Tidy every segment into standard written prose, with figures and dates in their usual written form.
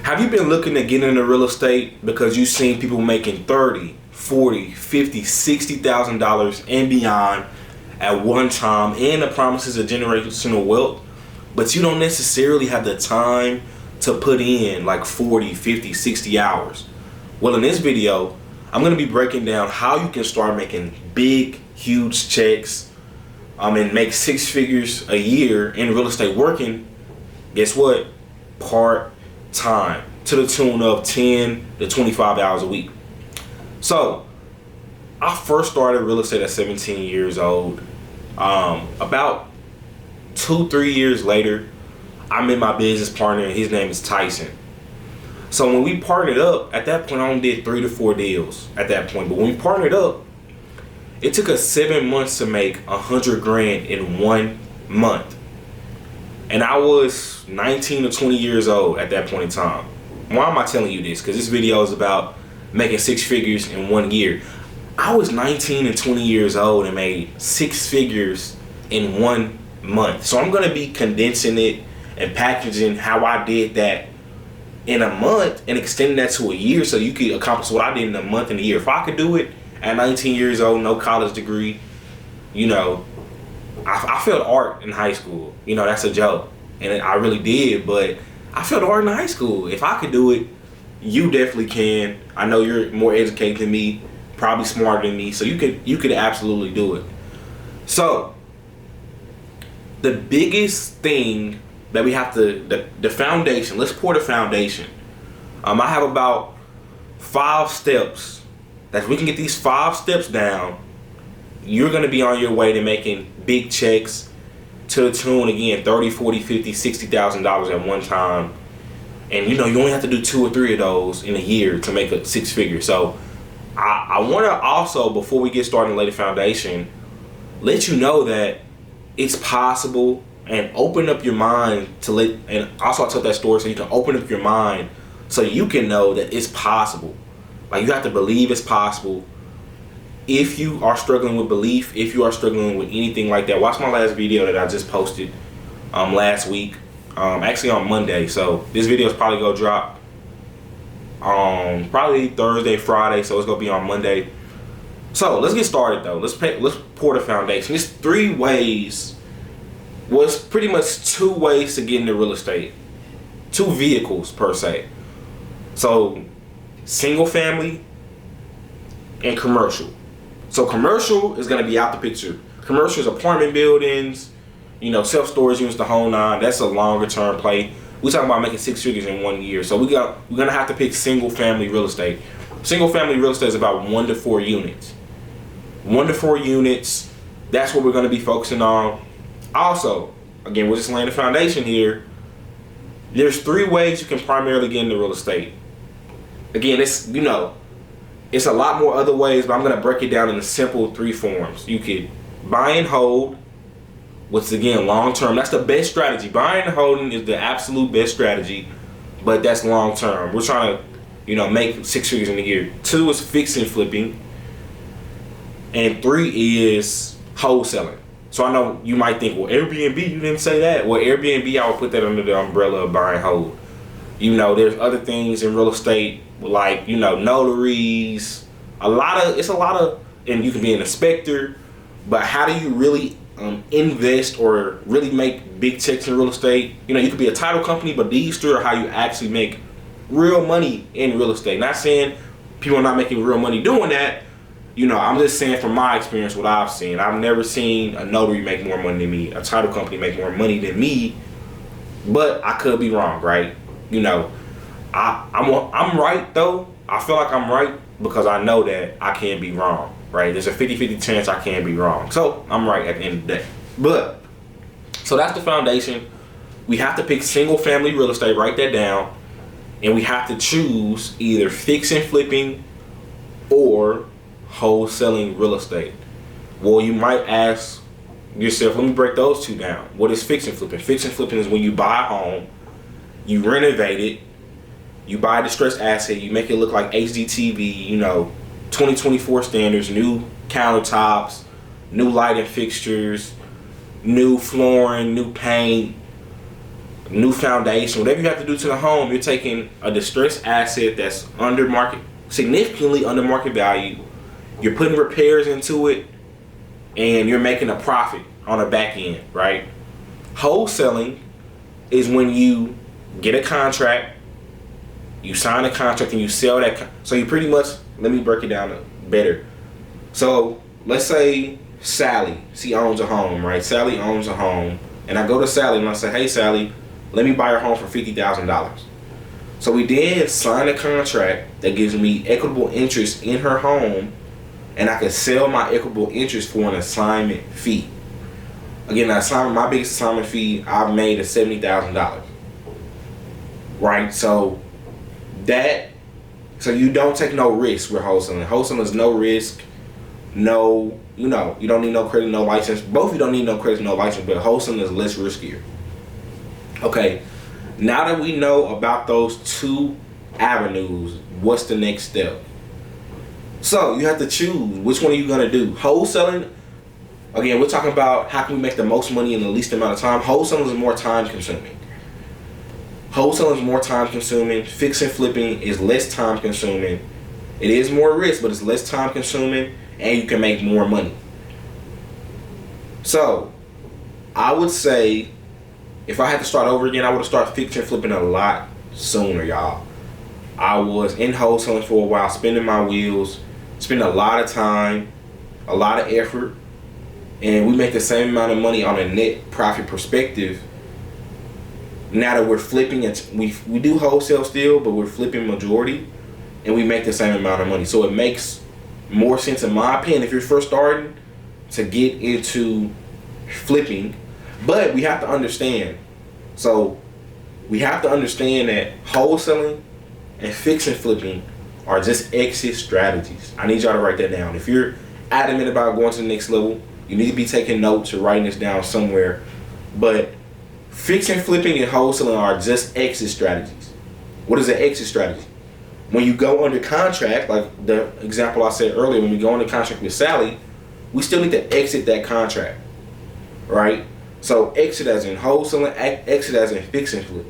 Have you been looking to get into real estate because you've seen people making 30, 40, 50, $60,000 and beyond at one time, and the promises of generational wealth, but you don't necessarily have the time to put in like 40, 50, 60 hours? Well, in this video, I'm going to be breaking down how you can start making big, huge checks and make six figures a year in real estate working, guess what? Part-time, to the tune of 10 to 25 hours a week. So, I first started real estate at 17 years old. About 2-3 years later, I met my business partner, and his name is Tyson. So when we partnered up, at that point I only did 3 to 4 deals at that point. But when we partnered up, it took us 7 months to make 100 grand in 1 month. And I was 19 to 20 years old at that point in time. Why am I telling you this? Because this video is about making six figures in 1 year. I was 19 and 20 years old and made six figures in 1 month. So I'm going to be condensing it and packaging how I did that in a month and extending that to a year so you could accomplish what I did in a month and a year. If I could do it at 19 years old, no college degree, you know, I failed art in high school. You know, that's a joke. And I really did, but I failed art in high school. If I could do it, you definitely can. I know you're more educated than me, probably smarter than me, so you could absolutely do it. So, the biggest thing that we have to, the foundation, let's pour the foundation. I have about 5 steps that if we can get these 5 steps down, you're going to be on your way to making big checks to the tune, again, 30, 40, 50, $60,000 at one time. And you know, you only have to do 2 or 3 of those in a year to make a six figure. So I want to also, before we get started and lay the foundation, let you know that it's possible, and open up your mind to and also I tell that story so you can open up your mind so you can know that it's possible. Like, you have to believe it's possible. If you are struggling with belief, if you are struggling with anything like that, watch my last video that I just posted last week, actually on Monday. So this video is probably gonna drop probably Thursday, Friday, so it's gonna be on Monday. So let's get started though. Let's pour the foundation. There's 3 ways. Well, it's pretty much 2 ways to get into real estate. 2 vehicles per se. So, single family and commercial. So commercial is going to be out the picture. Commercial is apartment buildings, you know, self-storage units, the whole nine. That's a longer term play. We're talking about making six figures in 1 year. So we're going to have to pick single family real estate. Single family real estate is about 1 to 4 units. 1 to 4 units. That's what we're going to be focusing on. Also, again, we're just laying the foundation here. There's 3 ways you can primarily get into real estate. Again, it's, you know, it's a lot more other ways, but I'm going to break it down in the simple 3 forms. You could buy and hold, which is, again, long term. That's the best strategy. Buying and holding is the absolute best strategy, but that's long term. We're trying to, you know, make six figures in a year. 2 is fix and flipping, and 3 is wholesaling. So I know you might think, well, Airbnb, you didn't say that. Well, Airbnb, I would put that under the umbrella of buy and hold. You know, there's other things in real estate, like, you know, notaries, it's a lot of, and you can be an inspector, but how do you really invest or really make big checks in real estate? You know, you could be a title company, but these 3 are how you actually make real money in real estate. Not saying people are not making real money doing that. You know, I'm just saying from my experience what I've seen. I've never seen a notary make more money than me, a title company make more money than me, but I could be wrong, right? You know, I'm right though. I feel like I'm right because I know that I can be wrong, right? There's a 50-50 chance I can be wrong. So I'm right at the end of the day. But, so that's the foundation. We have to pick single family real estate, write that down, and we have to choose either fix and flipping or wholesaling real estate. Well, you might ask yourself, let me break those 2 down. What is fix and flipping? Fix and flipping is when you buy a home, you renovate it, you buy a distressed asset, you make it look like HDTV, you know, 2024 standards, new countertops, new lighting fixtures, new flooring, new paint, new foundation, whatever you have to do to the home. You're taking a distressed asset that's under market, significantly under market value. You're putting repairs into it, and you're making a profit on the back end, right? Wholesaling is when you get a contract, you sign a contract, and you sell that. So you pretty much, let me break it down better. So let's say Sally, she owns a home, right? Sally owns a home, and I go to Sally and I say, hey Sally, let me buy your home for $50,000. So we then sign a contract that gives me equitable interest in her home, and I can sell my equitable interest for an assignment fee. Again, my biggest assignment fee I've made is $70,000. Right? So you don't take no risk with wholesaling. Wholesaling is no risk, no, you don't need no credit, no license. Both you don't need no credit, no license, but wholesaling is less riskier. Okay, now that we know about those two avenues, what's the next step? So you have to choose which one are you gonna do. Wholesaling, again, we're talking about how can we make the most money in the least amount of time. Wholesaling is more time consuming. Wholesaling is more time consuming. Fix and flipping is less time consuming. It is more risk, but it's less time consuming, and you can make more money. So I would say, if I had to start over again, I would have started fix and flipping a lot sooner, y'all. I was in wholesaling for a while, spinning my wheels, spending a lot of time, a lot of effort, and we make the same amount of money on a net profit perspective. Now that we're flipping, we do wholesale still, but we're flipping majority, and we make the same amount of money. So it makes more sense, in my opinion, if you're first starting, to get into flipping. But we have to understand. So we have to understand that wholesaling and fix and flipping are just exit strategies. I need y'all to write that down. If you're adamant about going to the next level, you need to be taking notes or writing this down somewhere. But fix and flipping and wholesaling are just exit strategies. What is an exit strategy? When you go under contract, like the example I said earlier, when we go under contract with Sally, we still need to exit that contract, right? So exit as in wholesaling, exit as in fix and flip.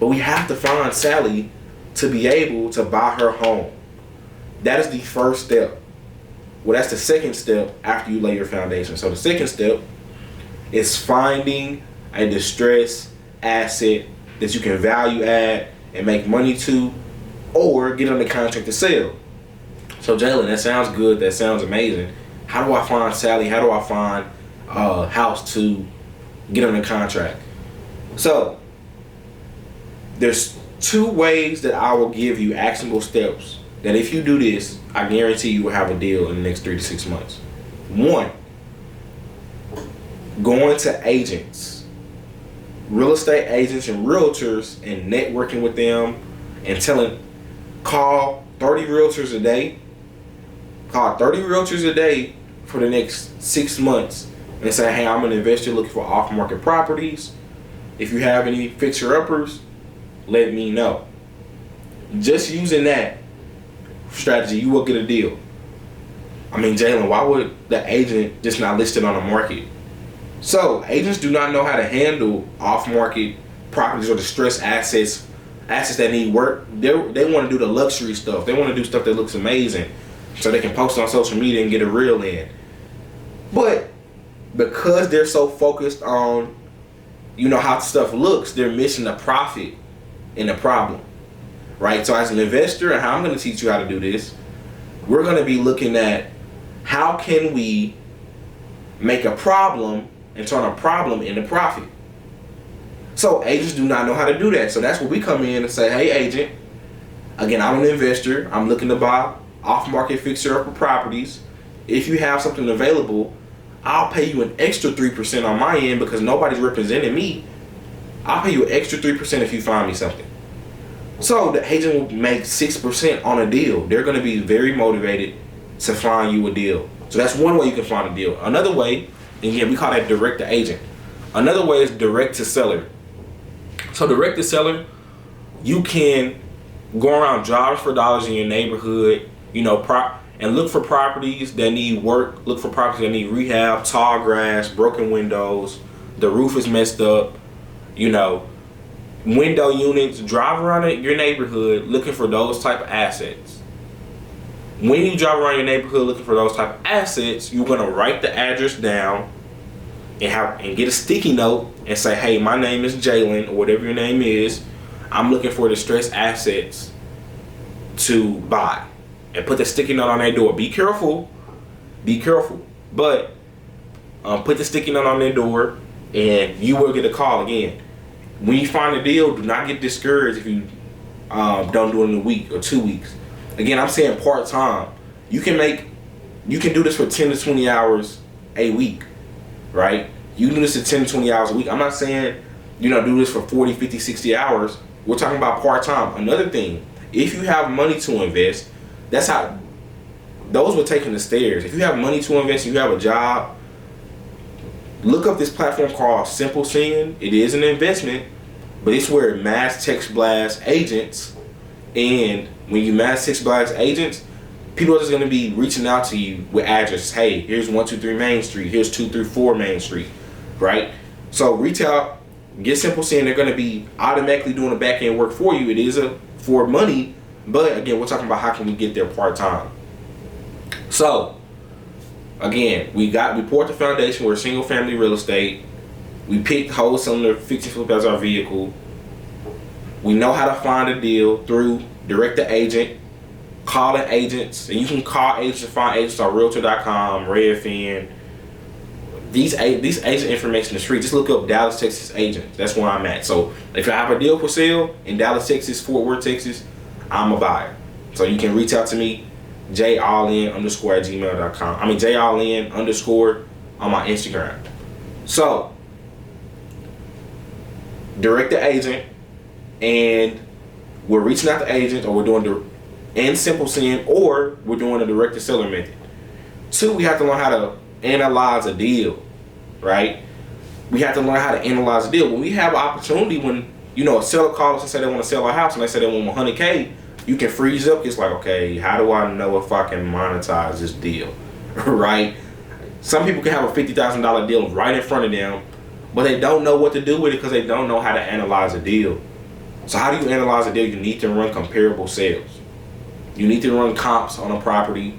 But we have to find Sally to be able to buy her home. That is the first step. Well, that's the second step after you lay your foundation. So the second step is finding a distressed asset that you can value add and make money to, or get under contract to sell. So Jalen, that sounds good. That sounds amazing. How do I find Sally? How do I find a house to get under contract? So there's two ways that I will give you actionable steps that if you do this, I guarantee you will have a deal in the next 3 to 6 months. One, going to agents, real estate agents and realtors, and networking with them and call 30 realtors a day. Call 30 realtors a day for the next 6 months and say, hey, I'm an investor looking for off-market properties. If you have any fixer-uppers, let me know. Just using that strategy, you will get a deal. I mean, Jalen, why would the agent just not list it on the market? So agents do not know how to handle off-market properties or distressed assets that need work. They want to do the luxury stuff. They want to do stuff that looks amazing so they can post on social media and get a reel in. But because they're so focused on, how stuff looks, they're missing the profit in the problem, right? So as an investor, and how I'm going to teach you how to do this, we're going to be looking at how can we make a problem and turn a problem into profit. So agents do not know how to do that. So that's where we come in and say, hey agent, again, I'm an investor. I'm looking to buy off-market fixer-upper properties. If you have something available, I'll pay you an extra 3% on my end because nobody's representing me. I'll pay you an extra 3% if you find me something. So the agent will make 6% on a deal. They're going to be very motivated to find you a deal. So that's one way you can find a deal. Another way, and again, we call that direct to agent. Another way is direct to seller. So direct to seller, you can go around jobs for dollars in your neighborhood, and look for properties that need work, look for properties that need rehab, tall grass, broken windows, the roof is messed up, window units. Drive around your neighborhood looking for those type of assets. When you drive around your neighborhood looking for those type of assets, you're gonna write the address down and get a sticky note and say, hey, my name is Jalen, or whatever your name is. I'm looking for distressed assets to buy. And put the sticky note on their door. Be careful. But put the sticky note on their door and you will get a call again. When you find a deal, do not get discouraged if you don't do it in a week or 2 weeks. Again, I'm saying part-time. You can do this for 10 to 20 hours a week, right? You can do this for 10 to 20 hours a week. I'm not saying, do this for 40, 50, 60 hours. We're talking about part-time. Another thing, if you have money to invest, those were taking the stairs. If you have money to invest and you have a job, look up this platform called Simple Send. It is an investment, but it's where mass text blast agents, and when you mass text blast agents, people are just going to be reaching out to you with addresses. Hey, here's 123 Main Street. Here's 234 Main Street, right? So reach out, get Simple Send. They're going to be automatically doing the back end work for you. It is for money, but again, we're talking about how can we get there part time. So again, we poured the foundation. We're single family real estate. We picked wholesaling or fix and flip as our vehicle. We know how to find a deal through direct to agent, calling agents, and you can call agents and find agents on Realtor.com, Redfin. These agent information is free. Just look up Dallas, Texas agents. That's where I'm at. So if I have a deal for sale in Dallas, Texas, Fort Worth, Texas, I'm a buyer. So you can reach out to me, jallin_@gmail.com. jallin_ on my Instagram. So direct the agent, and we're reaching out to agents, or we're doing and Simple Send, or we're doing a direct to seller method. 2, we have to learn how to analyze a deal, right? We have to learn how to analyze a deal. When we have an opportunity, when a seller calls us and say they want to sell a house and they say they want $100K, you can freeze up. It's like, okay, how do I know if I can monetize this deal, right? Some people can have a $50,000 deal right in front of them, but they don't know what to do with it because they don't know how to analyze a deal. So how do you analyze a deal? You need to run comparable sales. You need to run comps on a property.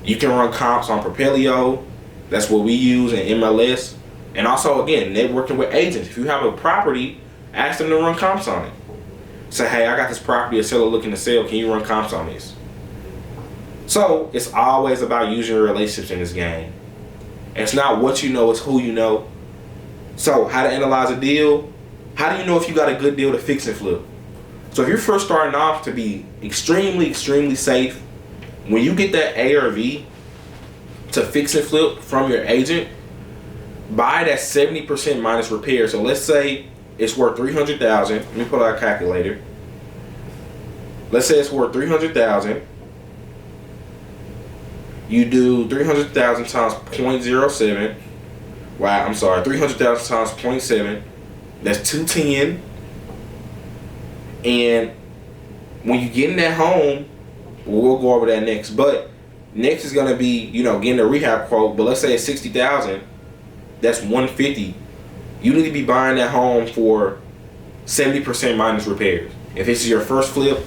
You can run comps on Propelio. That's what we use in MLS. And also, again, networking with agents. If you have a property, ask them to run comps on it. Say, hey, I got this property, a seller looking to sell. Can you run comps on this? So it's always about using your relationships in this game. It's not what you know, it's who you know. So how to analyze a deal? How do you know if you got a good deal to fix and flip? So if you're first starting off, to be extremely, extremely safe, when you get that ARV to fix and flip from your agent, buy it at 70% minus repair. So let's say it's worth $300,000. Let me pull out a calculator. Let's say it's worth $300,000. You do 300,000 times 0.07. Wow, I'm sorry, 300,000 times 0.7. That's 210. And when you get in that home, we'll go over that next. But next is gonna be, getting a rehab quote. But let's say it's 60,000. That's 150. You need to be buying that home for 70% minus repairs. If this is your first flip,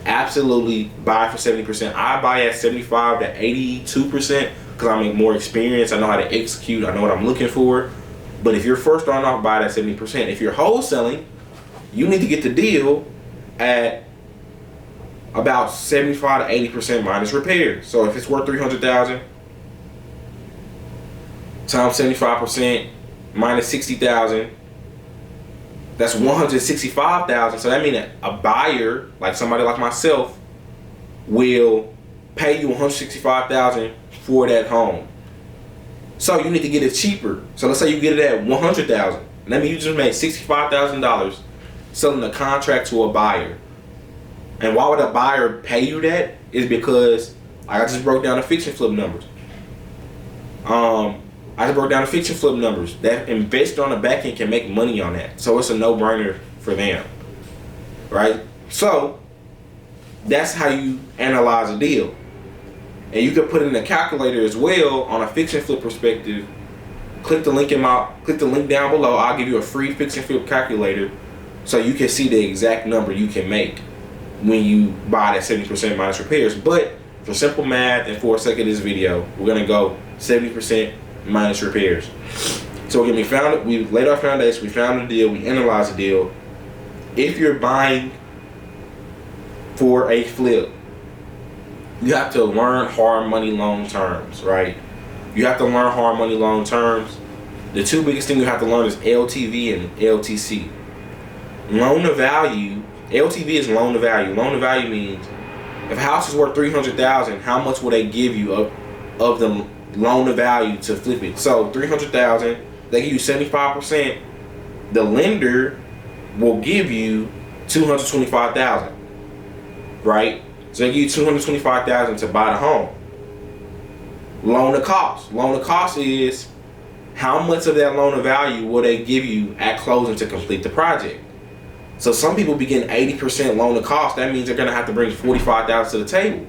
absolutely buy for 70%. I buy at 75 to 82% because I'm more experienced. I know how to execute. I know what I'm looking for. But if you're first starting off, buy it at 70%. If you're wholesaling, you need to get the deal at about 75 to 80% minus repairs. So if it's worth 300,000 times 75% minus 60,000, that's 165,000. So that means that a buyer, like somebody like myself, will pay you 165,000 for that home. So you need to get it cheaper. So let's say you get it at 100,000. That means you just made $65,000 selling a contract to a buyer. And why would a buyer pay you that? Is because I just broke down the fix and flip numbers. That investor on the back end can make money on that. So it's a no-brainer for them, right? So that's how you analyze a deal. And you can put it in a calculator as well on a fix and flip perspective. Click the link down below. I'll give you a free fix and flip calculator So you can see the exact number you can make when you buy that 70% minus repairs. But for simple math and for the sake of this video, we're gonna go 70% minus repairs. So again, we laid our foundation, we found the deal, we analyzed the deal. If you're buying for a flip, you have to learn hard money loan terms, right? You have to learn hard money loan terms. The two biggest things you have to learn is LTV and LTC. Loan to value, LTV is loan to value. Loan to value means if a house is worth $300,000, how much will they give you of the loan to value to flip it? So $300,000, they give you 75%. The lender will give you $225,000, right? So they give you $225,000 to buy the home. Loan to cost. Loan to cost is how much of that loan to value will they give you at closing to complete the project. So some people be getting 80% loan to cost. That means they're gonna have to bring $45,000 to the table.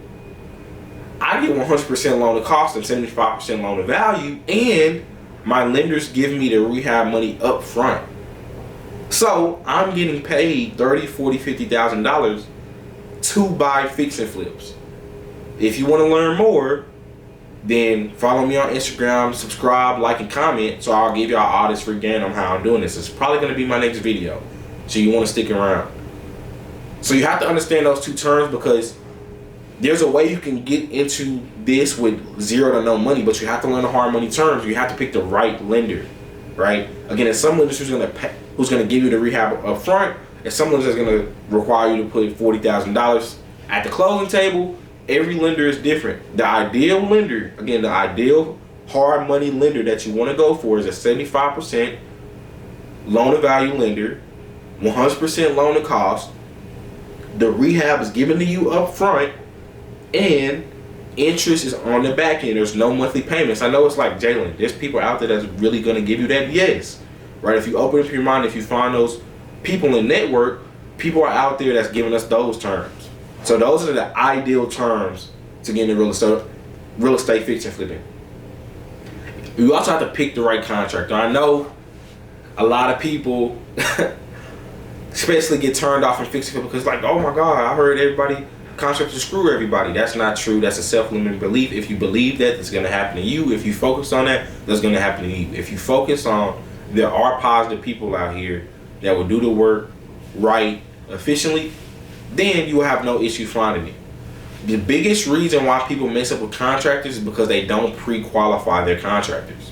I get 100% loan to cost and 75% loan to value, and my lenders give me the rehab money up front. So I'm getting paid $30,000, $40,000, $50,000 to buy fix and flips. If you want to learn more, then follow me on Instagram, subscribe, like, and comment, so I'll give y'all all this free game on how I'm doing this. It's probably going to be my next video, so you want to stick around. So you have to understand those two terms, because there's a way you can get into this with zero to no money, but you have to learn the hard money terms. You have to pick the right lender, right? Again, there's some lenders who's going to give you the rehab up front, and some lenders are going to require you to put $40,000 at the closing table. Every lender is different. The ideal lender, again, the ideal hard money lender that you want to go for is a 75% loan to value lender, 100% loan to cost. The rehab is given to you up front, and interest is on the back end. There's no monthly payments. I know it's like, Jalen, there's people out there that's really going to give you that. Yes, right? If you open up your mind, if you find those people in network, people are out there that's giving us those terms. So those are the ideal terms to get into real estate fix and flipping. You also have to pick the right contractor. I know a lot of people especially get turned off in fix and flip because like, oh my God, I heard everybody, contractors screw everybody. That's not true. That's a self-limiting belief. If you believe that, it's going to happen to you. If you focus on that, that's going to happen to you. If you focus on, there are positive people out here that will do the work right, efficiently, then you will have no issue finding it. The biggest reason why people mess up with contractors is because they don't pre-qualify their contractors.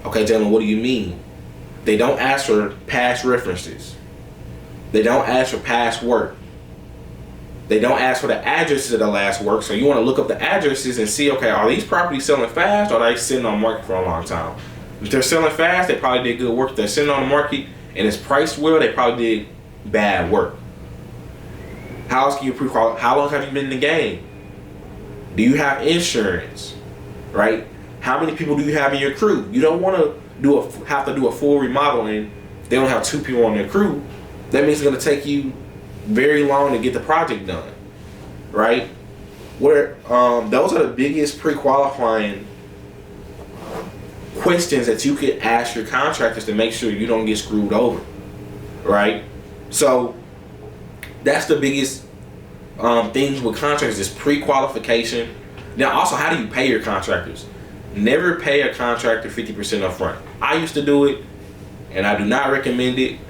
Okay, Jalen, what do you mean? They don't ask for past references. They don't ask for past work. They don't ask for the addresses of the last work. So you want to look up the addresses and see, okay, are these properties selling fast, or are they sitting on the market for a long time? If they're selling fast, they probably did good work. If they're sitting on the market and it's priced well, they probably did bad work. How else can you pre-qualify? How long have you been in the game? Do you have insurance? Right? How many people do you have in your crew? You don't want to have to do a full remodel, and if they don't have 2 people on their crew, that means it's going to take you very long to get the project done. Right? Those are the biggest pre-qualifying questions that you could ask your contractors to make sure you don't get screwed over. Right? So that's the biggest things with contractors is pre-qualification. Now also, how do you pay your contractors? Never pay a contractor 50% up front. I used to do it, and I do not recommend it.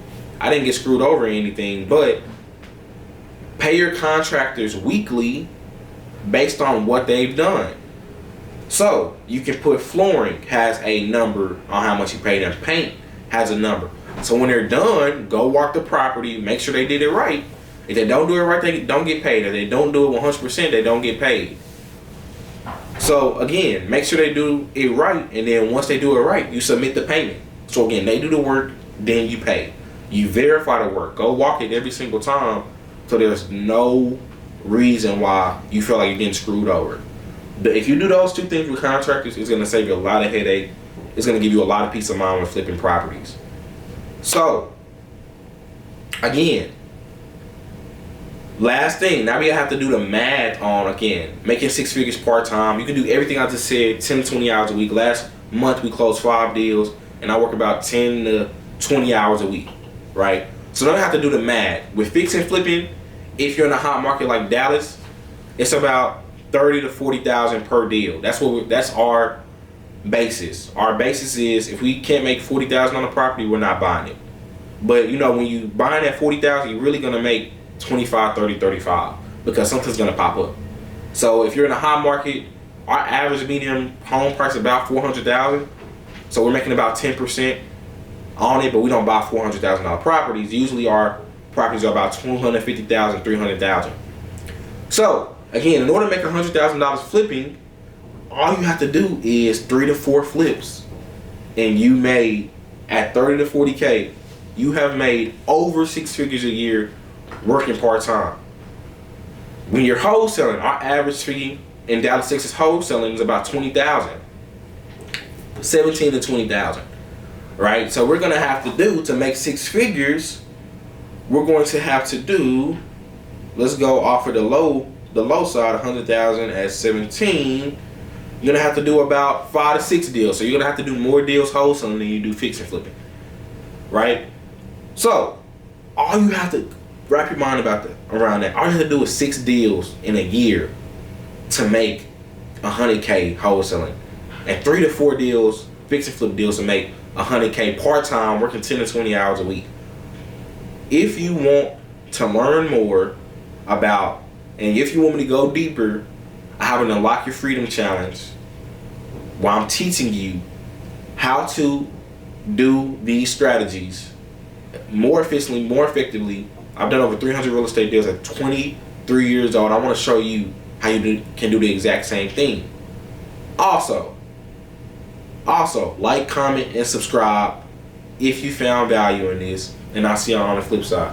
I didn't get screwed over or anything, but pay your contractors weekly based on what they've done. So you can put flooring has a number on how much you pay them. Paint has a number. So when they're done, go walk the property, make sure they did it right. If they don't do it right, they don't get paid. If they don't do it 100%, they don't get paid. So again, make sure they do it right, and then once they do it right, you submit the payment. So again, they do the work, then you pay. You verify the work. Go walk it every single time, so there's no reason why you feel like you're getting screwed over. But if you do those two things with contractors, it's going to save you a lot of headache. It's going to give you a lot of peace of mind when flipping properties. So again, last thing, now we have to do the math on, again, making 6 figures part-time. You can do everything I just said, 10 to 20 hours a week. Last month we closed 5 deals, and I work about 10 to 20 hours a week, right? So don't have to do the math. With fix and flipping, if you're in a hot market like Dallas, it's about 30 to 40,000 per deal. That's our basis. Our basis is if we can't make 40,000 on the property, we're not buying it. But you know, when you buying at 40,000, you're really gonna make 25, 30, 35 because something's gonna pop up. So if you're in a hot market, our average medium home price is about 400,000. So we're making about 10% on it, but we don't buy $400,000 properties. Usually our properties are about 250,000, 300,000. So again, in order to make $100,000 flipping, all you have to do is 3 to 4 flips, and you made at 30 to 40K, you have made over 6 figures a year working part time. When you're wholesaling, our average fee in Dallas, Texas wholesaling is about 20,000, 17 to 20,000. Right? So we're gonna have to do to make 6 figures. We're going to have to do. Let's go off of the low side, 100,000 at 17. You're gonna have to do about 5 to 6 deals. So you're gonna have to do more deals wholesaling than you do fix and flipping, right? So all you have to wrap your mind around that. All you have to do is 6 deals in a year to make 100K wholesaling, and 3 to 4 deals, fix and flip deals, to make 100K part time, working 10 to 20 hours a week. If you want to learn more about, and if you want me to go deeper, I have an Unlock Your Freedom challenge where I'm teaching you how to do these strategies more efficiently, more effectively. I've done over 300 real estate deals at 23 years old. I want to show you how you can do the exact same thing. Also, like, comment, and subscribe if you found value in this, and I'll see y'all on the flip side.